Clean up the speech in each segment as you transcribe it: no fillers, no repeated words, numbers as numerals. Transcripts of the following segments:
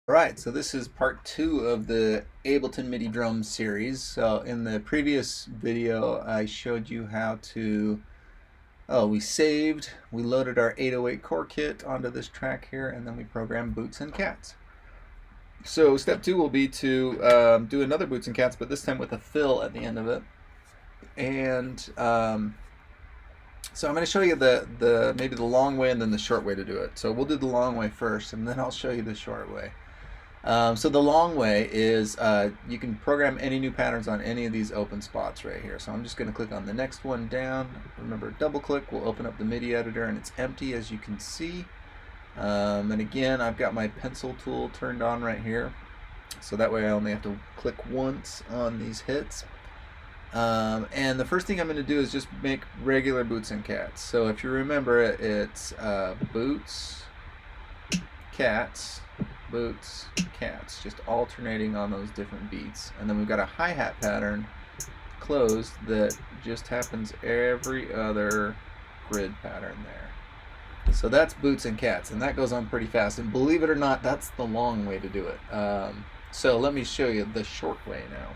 Right, so this is part 2 of the Ableton MIDI drum series. So in the previous video I showed you how to, we saved, we loaded our 808 core kit onto this track here, and then we programmed boots and cats. So step 2 will be to do another boots and cats, but this time with a fill at the end of it. And so I'm going to show you maybe the long way and then the short way to do it. So we'll do the long way first, and then I'll show you the short way. So the long way is you can program any new patterns on any of these open spots right here. So I'm just going to click on the next one down. Remember, double click will open up the MIDI editor, and it's empty, as you can see. And again, I've got my pencil tool turned on right here, so that way I only have to click once on these hits. And the first thing I'm going to do is just make regular boots and cats. So if you remember, it's boots, cats, boots, cats, just alternating on those different beats. And then we've got a hi-hat pattern closed that just happens every other grid pattern there. So that's boots and cats, and that goes on pretty fast. And believe it or not, that's the long way to do it. So let me show you the short way now.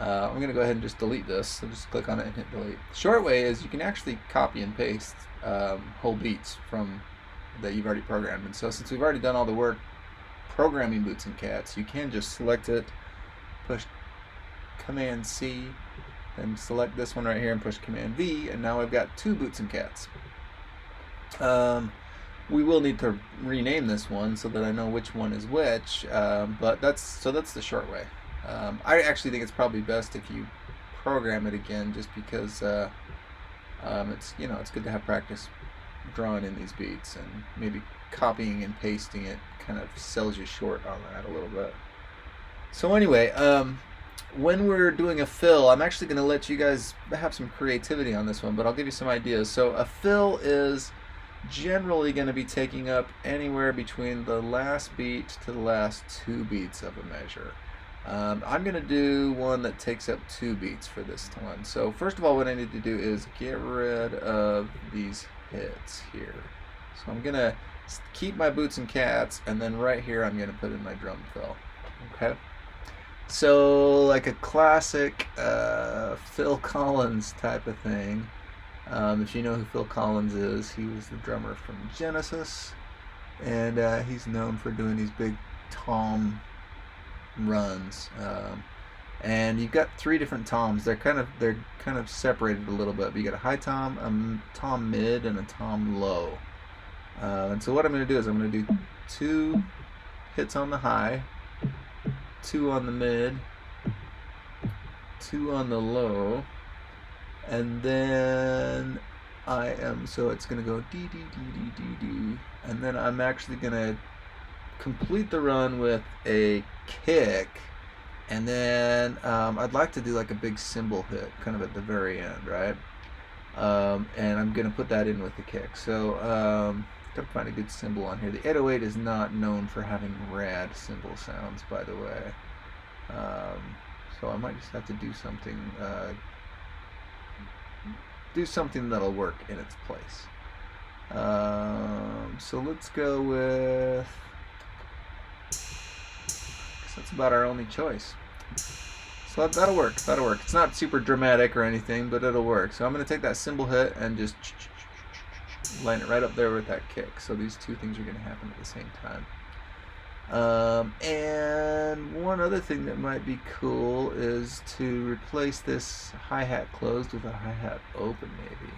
I'm going to go ahead and just delete this. So just click on it and hit delete. The short way is you can actually copy and paste whole beats from that you've already programmed. And so since we've already done all the work programming boots and cats, you can just select it, push Command C, then select this one right here and push Command V, and now I've got two boots and cats. We will need to rename this one so that I know which one is which, but that's the short way. I actually think it's probably best if you program it again, just because it's good to have practice drawing in these beats, and maybe copying and pasting it kind of sells you short on that a little bit. So anyway, when we're doing a fill, I'm actually going to let you guys have some creativity on this one, but I'll give you some ideas. So a fill is generally going to be taking up anywhere between the last beat to the last two beats of a measure. I'm going to do one that takes up 2 beats for this one. So first of all, what I need to do is get rid of these hits here. So I'm going to keep my boots and cats, and then right here I'm going to put in my drum fill. Okay. So like a classic Phil Collins type of thing. If you know who Phil Collins is, he was the drummer from Genesis, and he's known for doing these big tom runs, and you've got 3 different toms. They're kind of separated a little bit, but you got a high tom, a tom mid, and a tom low. And so what I'm going to do is I'm going to do 2 hits on the high, 2 on the mid, 2 on the low, and then so it's going to go dee dee dee dee dee dee, and then I'm actually going to complete the run with a kick, and then I'd like to do like a big cymbal hit kind of at the very end, right? And I'm gonna put that in with the kick. So gotta find a good cymbal on here. The 808 is not known for having rad cymbal sounds, by the way. So I might just have to do something that'll work in its place. So let's go with, that's about our only choice. So that'll work. It's not super dramatic or anything, but it'll work. So I'm going to take that cymbal hit and just line it right up there with that kick. So these 2 things are going to happen at the same time. And one other thing that might be cool is to replace this hi-hat closed with a hi-hat open, maybe.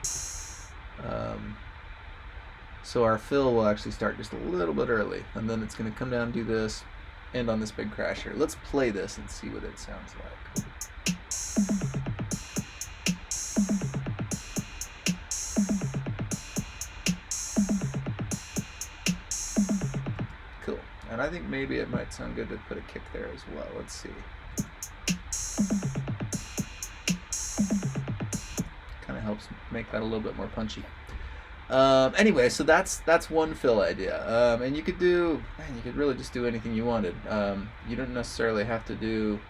So our fill will actually start just a little bit early, and then it's going to come down and do this, end on this big crash here. Let's play this and see what it sounds like. Cool. And I think maybe it might sound good to put a kick there as well. Let's see. Kind of helps make that a little bit more punchy. Anyway, so that's one fill idea, and you could really just do anything you wanted. You don't necessarily have to do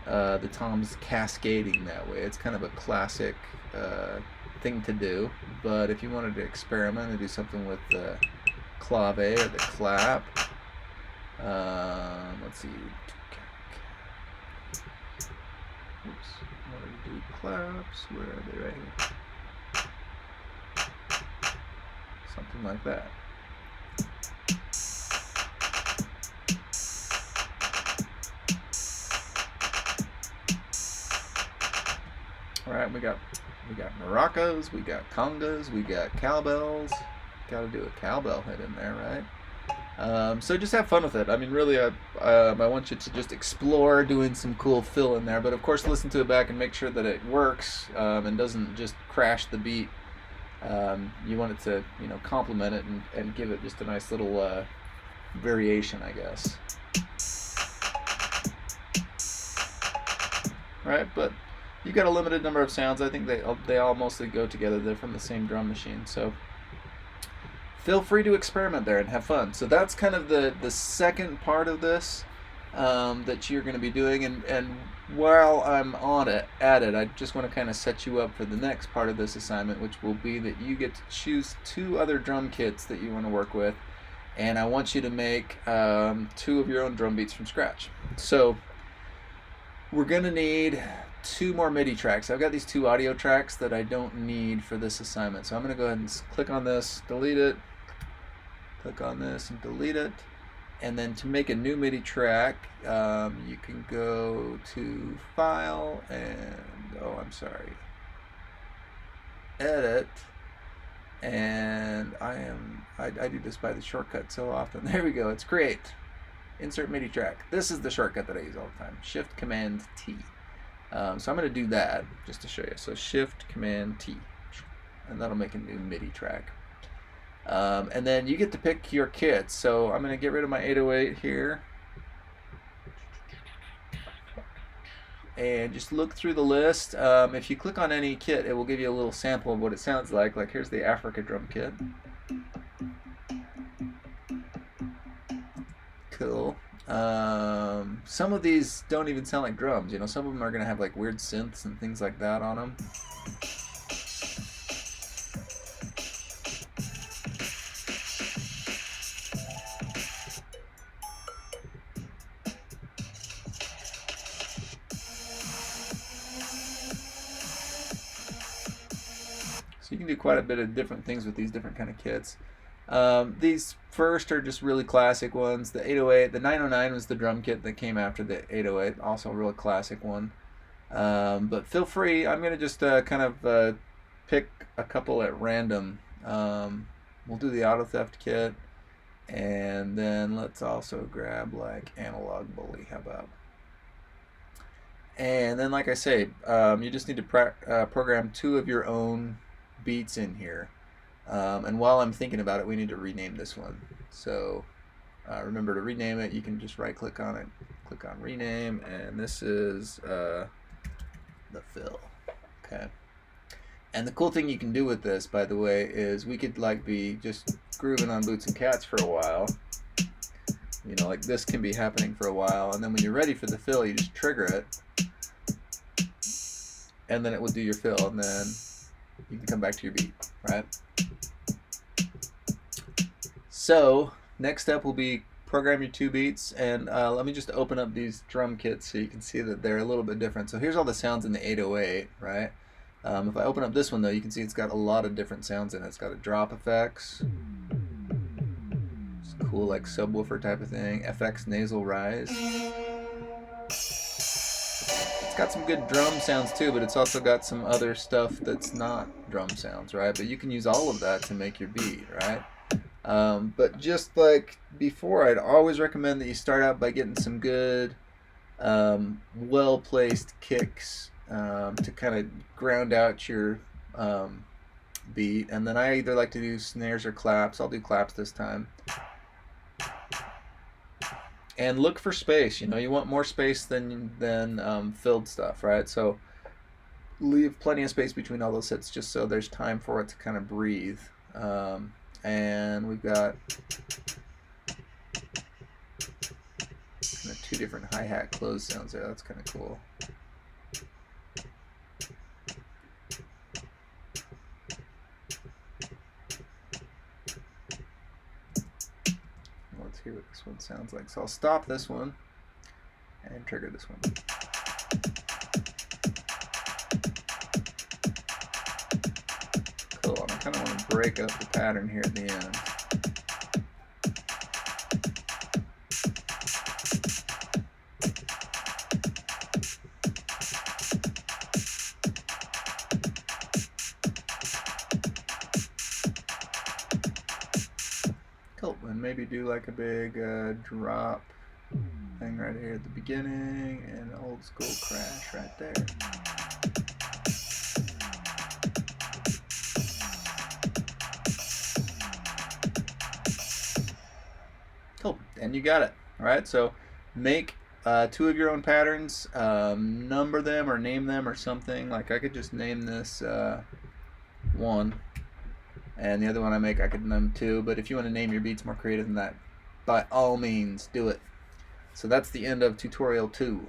the toms cascading that way. It's kind of a classic thing to do, but if you wanted to experiment and do something with the clave or the clap, Let's see. Oops. I wanted to do claps. Where are they? Right here. Something like that. All right, we got maracas, we got congas, we got cowbells. Got to do a cowbell hit in there, right? So just have fun with it. I mean, really, I want you to just explore doing some cool fill in there, but of course, listen to it back and make sure that it works and doesn't just crash the beat. You want it to, complement it and give it just a nice little variation, I guess. Right, but you got a limited number of sounds. I think they all mostly go together. They're from the same drum machine, so feel free to experiment there and have fun. So that's kind of the second part of this that you're going to be doing, and while I'm at it, I just want to kind of set you up for the next part of this assignment, which will be that you get to choose 2 other drum kits that you want to work with, and I want you to make 2 of your own drum beats from scratch. So we're going to need 2 more MIDI tracks. I've got these 2 audio tracks that I don't need for this assignment. So I'm going to go ahead and click on this, delete it, click on this and delete it. And then to make a new MIDI track, you can go to File and, Edit. And I do this by the shortcut so often. There we go, it's Create. Insert MIDI track. This is the shortcut that I use all the time. Shift Command T. So I'm going to do that just to show you. So Shift Command T, and that'll make a new MIDI track. And then you get to pick your kits. So I'm going to get rid of my 808 here, and just look through the list. If you click on any kit, it will give you a little sample of what it sounds like. Like here's the Africa drum kit. Cool. Some of these don't even sound like drums. Some of them are going to have like weird synths and things like that on them. So you can do quite a bit of different things with these different kind of kits. These first are just really classic ones. The 808, the 909 was the drum kit that came after the 808, also a real classic one. But feel free, I'm going to just kind of pick a couple at random. We'll do the Auto Theft kit, and then let's also grab like Analog Bully, how about? And then like I say, you just need to program 2 of your own beats in here. And while I'm thinking about it, we need to rename this one. So remember to rename it. You can just right click on it, click on rename, and this is the fill. Okay. And the cool thing you can do with this, by the way, is we could like be just grooving on Boots and Cats for a while. Like this can be happening for a while, and then when you're ready for the fill, you just trigger it, and then it will do your fill, and then you can come back to your beat, right? So next step will be program your 2 beats, and let me just open up these drum kits so you can see that they're a little bit different. So here's all the sounds in the 808, right? If I open up this one though, you can see it's got a lot of different sounds in it. It's got a drop effects, it's cool like subwoofer type of thing, FX nasal rise. It's got some good drum sounds too, but it's also got some other stuff that's not drum sounds, right? But you can use all of that to make your beat, right? But just like before, I'd always recommend that you start out by getting some good, well-placed kicks to kind of ground out your beat. And then I either like to do snares or claps. I'll do claps this time. And look for space. You want more space than filled stuff, right? So leave plenty of space between all those hits just so there's time for it to kind of breathe. And we've got kind of 2 different hi-hat close sounds there. That's kind of cool. Let's hear what this one sounds sounds like. So I'll stop this one and trigger this one. Cool, and I kind of want to break up the pattern here at the end. Cool, and maybe do like a big drop thing right here at the beginning, and an old school crash right there. Cool, and you got it. All right, so make 2 of your own patterns, number them or name them or something. Like I could just name this 1, and the other one I could name 2, but if you want to name your beats more creative than that, by all means do it. So that's the end of tutorial 2.